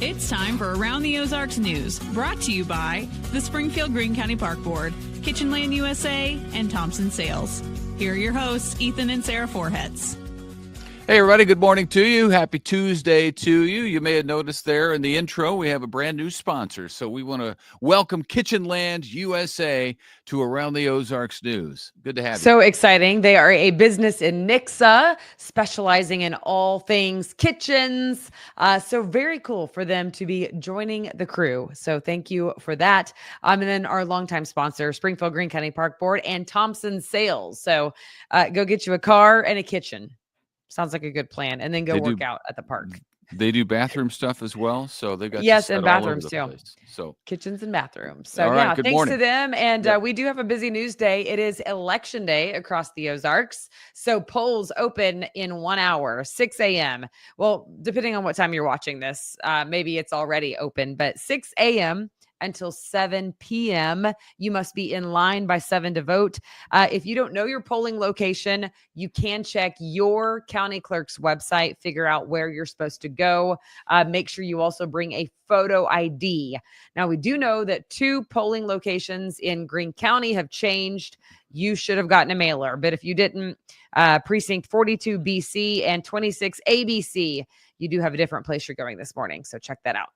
It's time for Around the Ozarks News, brought to you by the Springfield-Greene County Park Board, Kitchen Land USA, and Thompson Sales. Here are your hosts, Ethan and Sarah Forhetz. Hey, everybody. Good morning to you. Happy Tuesday to you. You may have noticed there in the intro, we have a brand new sponsor. So we want to welcome Kitchen Land USA to Around the Ozarks News. Good to have you. So exciting. They are a business in Nixa, specializing in all things kitchens. So very cool for them to be joining the crew. So thank you for that. And then our longtime sponsor, Springfield-Greene County Park Board and Thompson Sales. So go get you a car and a kitchen. Sounds like a good plan. And then go work out at the park. They do bathroom stuff as well. So they've got and bathrooms too. So kitchens and bathrooms. So right, thanks morning. to them. And we do have a busy news day. It is election day across the Ozarks. So polls open in 1 hour, 6 a.m. Well, depending on what time you're watching this, maybe it's already open, but 6 a.m. until 7 p.m. You must be in line by 7 to vote. If you don't know your polling location, you can check your county clerk's website, figure out where you're supposed to go. Make sure you also bring a photo ID. Now, we do know that 2 polling locations in Greene County have changed. You should have gotten a mailer, but if you didn't, precinct 42 BC and 26 ABC, you do have a different place you're going this morning. So check that out.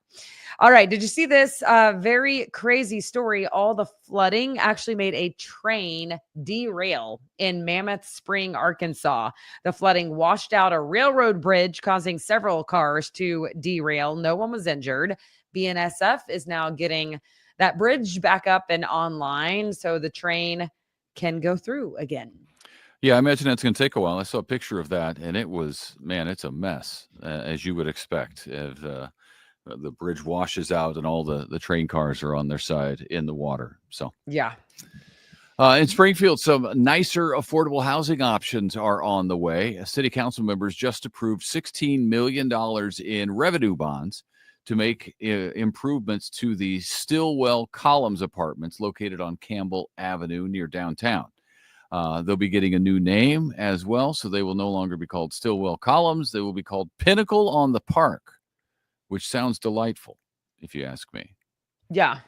All right. Did you see this very crazy story? All the flooding actually made a train derail in Mammoth Spring, Arkansas. The flooding washed out a railroad bridge, causing several cars to derail. No one was injured. BNSF is now getting that bridge back up and online so the train can go through again. Yeah, I imagine that's going to take a while. I saw a picture of that, and it was, man, it's a mess, as you would expect. If the bridge washes out and all the train cars are on their side in the water. So yeah. In Springfield, some nicer affordable housing options are on the way. City council members just approved $16 million in revenue bonds to make improvements to the Stillwell Columns apartments located on Campbell Avenue near downtown. They'll be getting a new name as well, so they will no longer be called Stillwell Columns. They will be called Pinnacle on the Park, which sounds delightful, if you ask me. Yeah.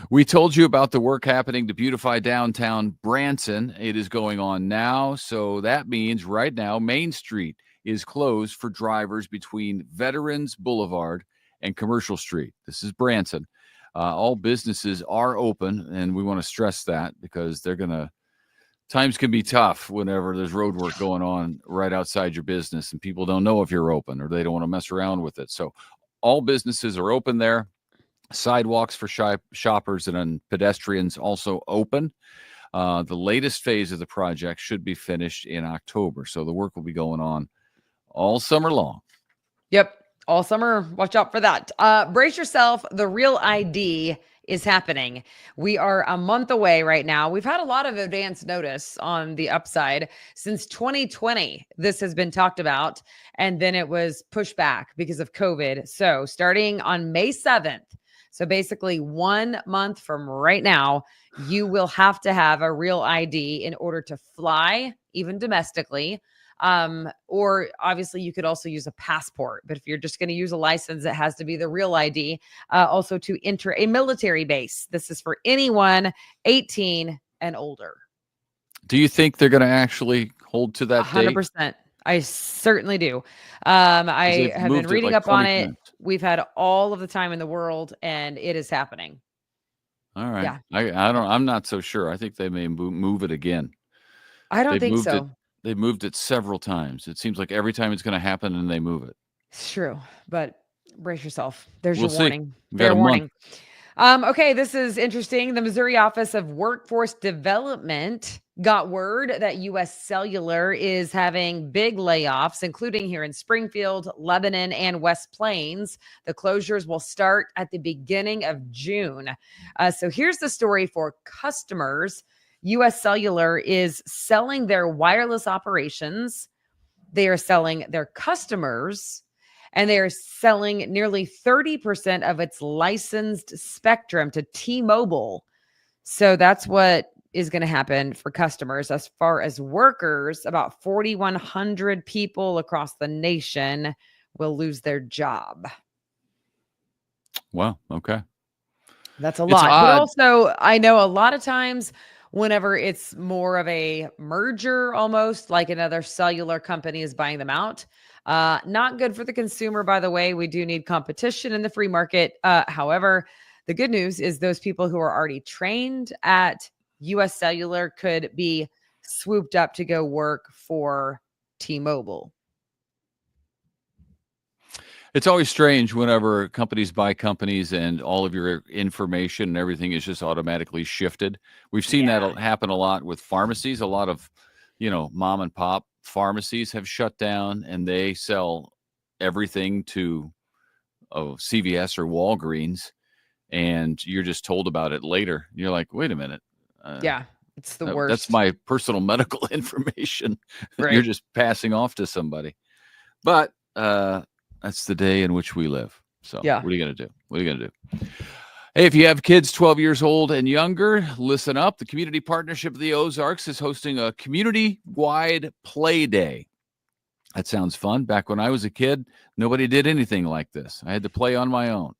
We told you about the work happening to beautify downtown Branson. It is going on now, so that means right now Main Street is closed for drivers between Veterans Boulevard and Commercial Street. This is Branson. All businesses are open, and we want to stress that because times can be tough whenever there's road work going on right outside your business and people don't know if you're open or they don't want to mess around with it. So all businesses are open there. Sidewalks for shoppers and then pedestrians also open. The latest phase of the project should be finished in October. So the work will be going on all summer long. Yep. All summer. Watch out for that. Brace yourself. The Real ID is happening. We are a month away right now. We've had a lot of advance notice on the upside since 2020. This has been talked about, and then it was pushed back because of COVID. So starting on May 7th, so basically 1 month from right now, you will have to have a Real ID in order to fly, even domestically. Or obviously you could also use a passport, but if you're just going to use a license, it has to be the Real ID, also to enter a military base. This is for anyone 18 and older. Do you think they're going to actually hold to that 100%. date? I certainly do. I have been reading up on it. We've had all of the time in the world and it is happening. All right. Yeah. I'm not so sure. I think they may move it again. I don't think so. They've moved it several times. It seems like every time it's going to happen and they move it. It's true, but brace yourself. There's your see. warning. Fair warning. Okay, this is interesting. The Missouri Office of Workforce Development got word that U.S. Cellular is having big layoffs, including here in Springfield, Lebanon, and West Plains. The closures will start at the beginning of June. So here's the story for customers. U.S. Cellular is selling their wireless operations. They are selling their customers, and they are selling nearly 30% of its licensed spectrum to T-Mobile. So that's what is going to happen for customers. As far as workers, about 4,100 people across the nation will lose their job. Wow. Okay. That's a It's lot. But odd. also, I know a lot of times whenever it's more of a merger, almost like another cellular company is buying them out, not good for the consumer, by the way. We do need competition in the free market. However, the good news is those people who are already trained at US Cellular could be swooped up to go work for T-Mobile. It's always strange whenever companies buy companies and all of your information and everything is just automatically shifted. We've seen Yeah. that happen a lot with pharmacies. A lot of, mom and pop pharmacies have shut down and they sell everything to CVS or Walgreens, and you're just told about it later. You're like, wait a minute. Yeah. It's the That's worst. my personal medical information that you're Right. just passing off to somebody. But that's the day in which we live. So Yeah. what are you going to do? What are you going to do? Hey, if you have kids 12 years old and younger, listen up. The Community Partnership of the Ozarks is hosting a community-wide play day. That sounds fun. Back when I was a kid, nobody did anything like this. I had to play on my own.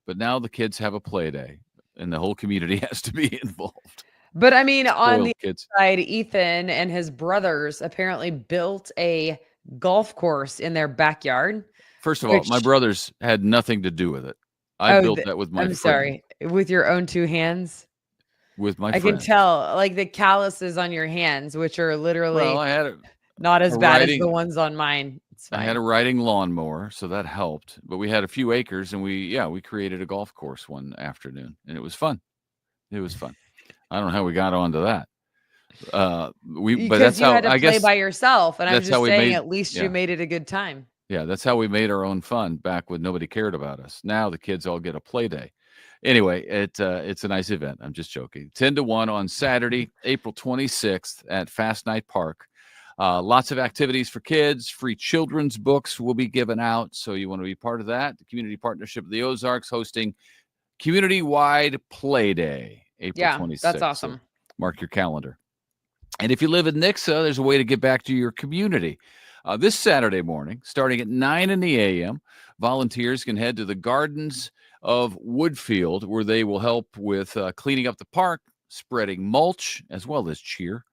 But now the kids have a play day, and the whole community has to be involved. But I mean, on the Spoiled kids. side, Ethan and his brothers apparently built a golf course in their backyard. First of all, my Which- brothers had nothing to do with it. I built that with my I'm friend. sorry, with your own two hands. With my I friend. can tell, like the calluses on your hands, which are literally Well, I had not as a bad as riding- the ones on mine. It's I fine. had a riding lawnmower, so that helped. But we had a few acres, and we created a golf course one afternoon, and it was fun. It was fun. I don't know how we got onto that. But that's you how had to I play guess by yourself, and I was that's how just we saying, made- at least yeah. you made it a good time. Yeah, that's how we made our own fun back when nobody cared about us. Now the kids all get a play day. Anyway, it's a nice event. I'm just joking. 10-1 on Saturday, April 26th at Fast Night Park. Lots of activities for kids. Free children's books will be given out. So you want to be part of that. The Community Partnership of the Ozarks hosting community-wide play day, April 26th. That's So awesome. mark your calendar. And if you live in Nixa, there's a way to get back to your community. This Saturday morning, starting at 9 a.m., volunteers can head to the Gardens of Woodfield, where they will help with cleaning up the park, spreading mulch, as well as cheer,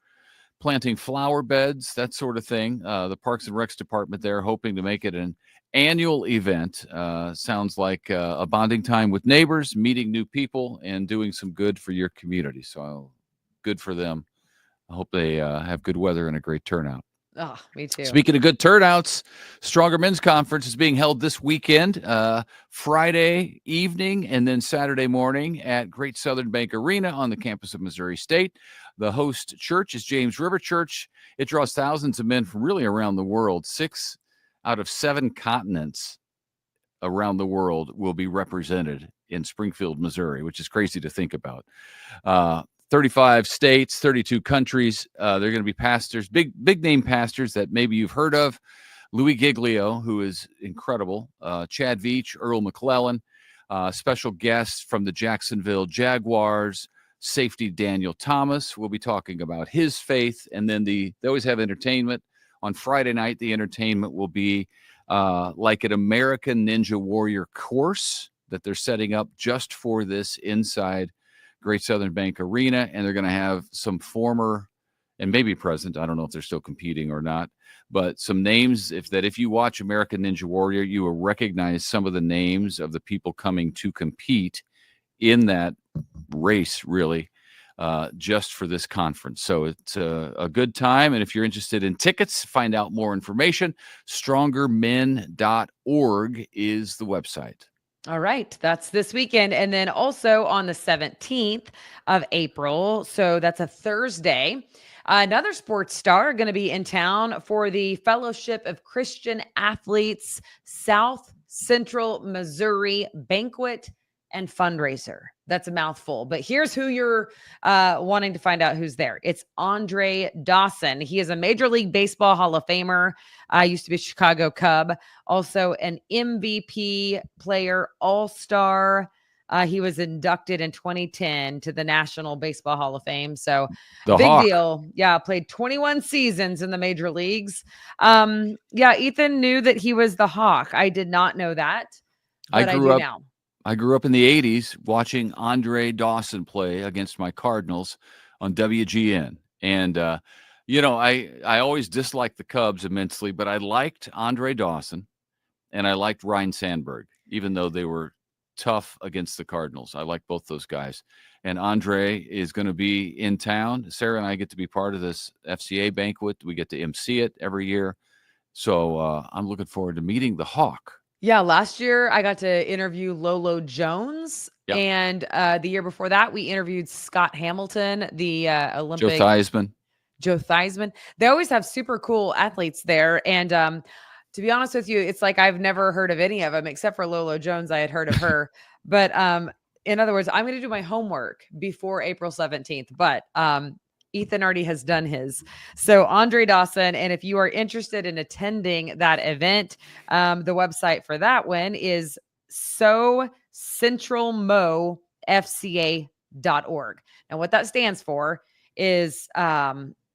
planting flower beds, that sort of thing. The Parks and Recs department there hoping to make it an annual event. Sounds like a bonding time with neighbors, meeting new people, and doing some good for your community. So good for them. I hope they have good weather and a great turnout. Oh, me too. Speaking of good turnouts, Stronger Men's Conference is being held this weekend, Friday evening and then Saturday morning at Great Southern Bank Arena on the campus of Missouri State. The host church is James River Church. It draws thousands of men from really around the world. 6 out of 7 continents around the world will be represented in Springfield, Missouri, which is crazy to think about. 35 states, 32 countries. They're going to be pastors, big name pastors that maybe you've heard of. Louis Giglio, who is incredible. Chad Veach, Earl McClellan. Special guests from the Jacksonville Jaguars. Safety Daniel Thomas. We'll be talking about his faith. And then they always have entertainment. On Friday night, the entertainment will be like an American Ninja Warrior course that they're setting up just for this inside Great Southern Bank Arena, and they're going to have some former and maybe present, I don't know if they're still competing or not, but some names if you watch American Ninja Warrior, you will recognize some of the names of the people coming to compete in that race, really, just for this conference. So it's a good time, and if you're interested in tickets, find out more information, strongermen.org is the website. All right. That's this weekend. And then also on the 17th of April. So that's a Thursday. Another sports star going to be in town for the Fellowship of Christian Athletes South Central Missouri Banquet and Fundraiser. That's a mouthful, but here's who you're wanting to find out who's there. It's Andre Dawson. He is a Major League Baseball Hall of Famer. Used to be a Chicago Cub, also an MVP player, all-star. He was inducted in 2010 to the National Baseball Hall of Fame. So The big Hawk. deal. Yeah, played 21 seasons in the major leagues. Yeah, Ethan knew that he was the Hawk. I did not know that, but I grew do up now. I grew up in the 80s watching Andre Dawson play against my Cardinals on WGN. And, I always disliked the Cubs immensely, but I liked Andre Dawson and I liked Ryan Sandberg, even though they were tough against the Cardinals. I like both those guys. And Andre is going to be in town. Sarah and I get to be part of this FCA banquet. We get to MC it every year. So I'm looking forward to meeting the Hawk. Yeah, last year I got to interview Lolo Jones, Yep. and the year before that we interviewed Scott Hamilton, the Olympic Joe Theismann. They always have super cool athletes there, and to be honest with you, it's like I've never heard of any of them except for Lolo Jones. I had heard of her, but in other words, I'm going to do my homework before April 17th. But Ethan already has done his. So Andre Dawson. And if you are interested in attending that event, the website for that one is socentralmofca.org. Now what that stands for is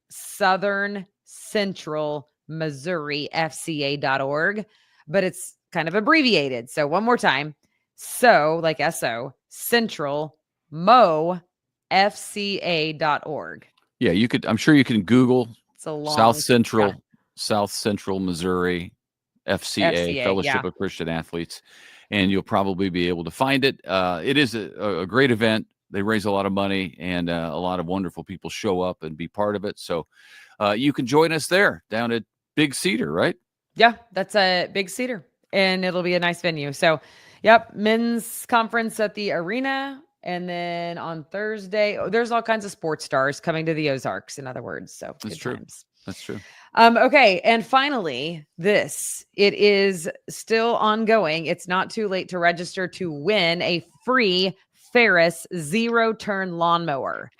Southern Central Missouri FCA.org, but it's kind of abbreviated. So one more time. So like SO Central Mo FCA.org. Yeah, I'm sure you can Google It's a long South Central Missouri FCA, Fellowship of Christian Athletes, and you'll probably be able to find it. It is a great event. They raise a lot of money, and a lot of wonderful people show up and be part of it. So you can join us there down at Big Cedar, right? Yeah, that's a Big Cedar, and it'll be a nice venue. So, yep, men's conference at the arena. And then on Thursday, there's all kinds of sports stars coming to the Ozarks, in other words. So that's true. Times. That's true. Okay. And finally, it is still ongoing. It's not too late to register to win a free Ferris zero-turn lawnmower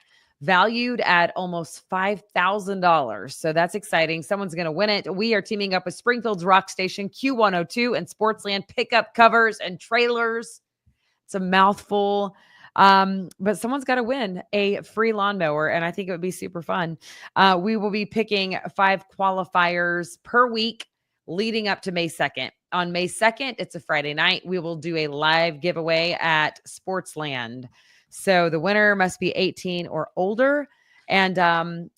valued at almost $5,000. So that's exciting. Someone's going to win it. We are teaming up with Springfield's Rock Station Q102 and Sportsland pickup covers and trailers. It's a mouthful. But someone's got to win a free lawnmower, and I think it would be super fun. We will be picking 5 qualifiers per week leading up to May 2nd. On May 2nd, it's a Friday night. We will do a live giveaway at Sportsland. So the winner must be 18 or older. And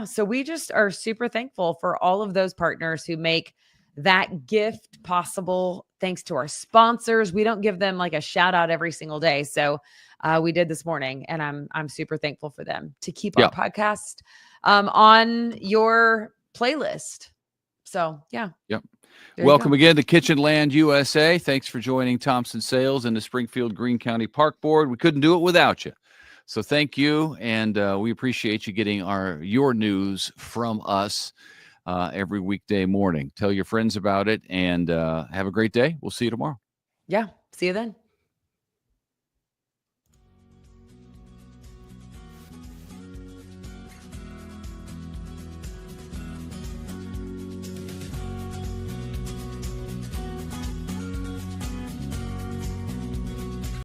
so we just are super thankful for all of those partners who make that gift possible. Thanks to our sponsors. We don't give them like a shout out every single day. So we did this morning, and I'm super thankful for them to keep our podcast on your playlist. So yeah. Yep. Welcome again to Kitchen Land USA. Thanks for joining Thompson Sales and the Springfield Greene County Park Board. We couldn't do it without you. So thank you. And we appreciate you getting your news from us every weekday morning. Tell your friends about it, and have a great day. We'll see you tomorrow. Yeah. See you then.